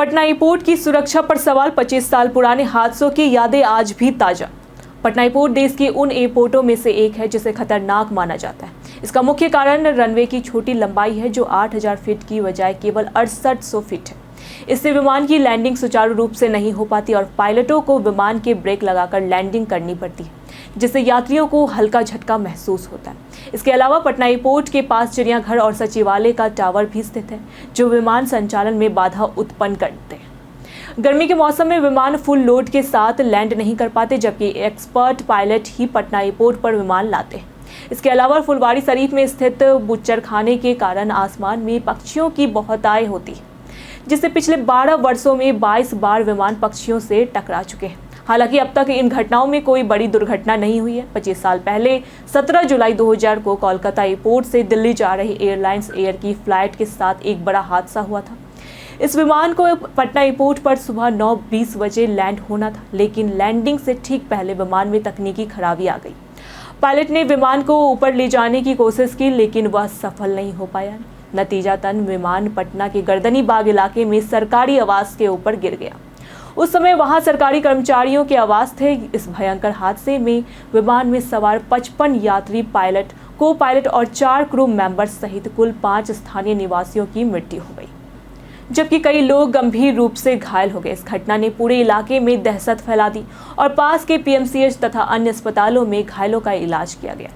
Patna airport की सुरक्षा पर सवाल। 25 साल पुराने हादसों की यादें आज भी ताजा। पटना एयरपोर्ट देश के उन एयरपोर्टों में से एक है जिसे खतरनाक माना जाता है। इसका मुख्य कारण रनवे की छोटी लंबाई है, जो 8000 फीट की बजाय केवल 6800 फीट है। इससे विमान की लैंडिंग सुचारू रूप से नहीं हो पाती और पायलटों को विमान के ब्रेक लगाकर लैंडिंग करनी पड़ती है, जिससे यात्रियों को हल्का झटका महसूस होता है। इसके अलावा पटना एयरपोर्ट के पास चिड़ियाघर और सचिवालय का टावर भी स्थित है, जो विमान संचालन में बाधा उत्पन्न करते हैं। गर्मी के मौसम में विमान फुल लोड के साथ लैंड नहीं कर पाते, जबकि एक्सपर्ट पायलट ही पटना एयरपोर्ट पर विमान लाते हैं। इसके अलावा फुलवारी शरीफ में स्थित बुच्चरखाने के कारण आसमान में पक्षियों की बहुतायत होती है, जिससे पिछले 12 वर्षों में 22 बार विमान पक्षियों से टकरा चुके हैं। हालांकि अब तक इन घटनाओं में कोई बड़ी दुर्घटना नहीं हुई है। 25 साल पहले 17 जुलाई 2000 को कोलकाता एयरपोर्ट से दिल्ली जा रही एयरलाइंस एयर की फ्लाइट के साथ एक बड़ा हादसा हुआ था। इस विमान को पटना एयरपोर्ट पर सुबह 9:20 बजे लैंड होना था, लेकिन लैंडिंग से ठीक पहले विमान में तकनीकी खराबी आ गई। पायलट ने विमान को ऊपर ले जाने की कोशिश की, लेकिन वह सफल नहीं हो पाया। नतीजतन विमान पटना के गर्दनी बाग इलाके में सरकारी आवास के ऊपर गिर गया। उस समय वहां सरकारी कर्मचारियों के आवास थे। इस भयंकर हादसे में विमान में सवार 55 यात्री, पायलट, को पायलट और 4 क्रू मेंबर्स सहित कुल 5 स्थानीय निवासियों की मृत्यु हो गई, जबकि कई लोग गंभीर रूप से घायल हो गए। इस घटना ने पूरे इलाके में दहशत फैला दी और पास के पीएमसीएच तथा अन्य अस्पतालों में घायलों का इलाज किया गया।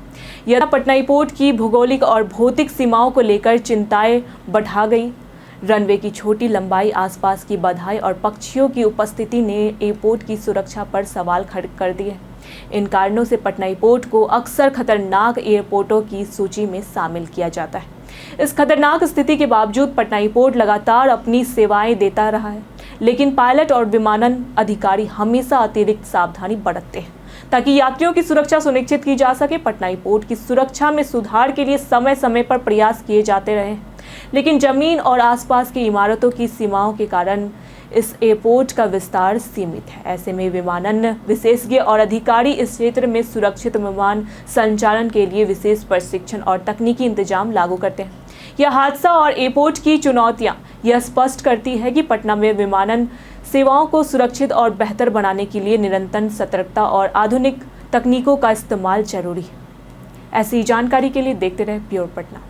यह पटना एयरपोर्ट की भौगोलिक और भौतिक सीमाओं को लेकर चिंताएं बढ़ा गई। रनवे की छोटी लंबाई, आसपास की बाधाएं और पक्षियों की उपस्थिति ने एयरपोर्ट की सुरक्षा पर सवाल खड़े कर दिए। इन कारणों से पटना एयरपोर्ट को अक्सर खतरनाक एयरपोर्टों की सूची में शामिल किया जाता है। इस खतरनाक स्थिति के बावजूद पटना एयरपोर्ट लगातार अपनी सेवाएं देता रहा है, लेकिन पायलट और विमानन अधिकारी हमेशा अतिरिक्त सावधानी बरतते हैं ताकि यात्रियों की सुरक्षा सुनिश्चित की जा सके। पटना एयरपोर्ट की सुरक्षा में सुधार के लिए समय समय पर प्रयास किए जाते रहे, लेकिन जमीन और आसपास की इमारतों की सीमाओं के कारण इस एयरपोर्ट का विस्तार सीमित है। ऐसे में विमानन विशेषज्ञ और अधिकारी इस क्षेत्र में सुरक्षित विमान संचालन के लिए विशेष प्रशिक्षण और तकनीकी इंतजाम लागू करते हैं। यह हादसा और एयरपोर्ट की चुनौतियां यह स्पष्ट करती है कि पटना में विमानन सेवाओं को सुरक्षित और बेहतर बनाने के लिए निरंतर सतर्कता और आधुनिक तकनीकों का इस्तेमाल जरूरी है। ऐसी जानकारी के लिए देखते रहे प्योर पटना।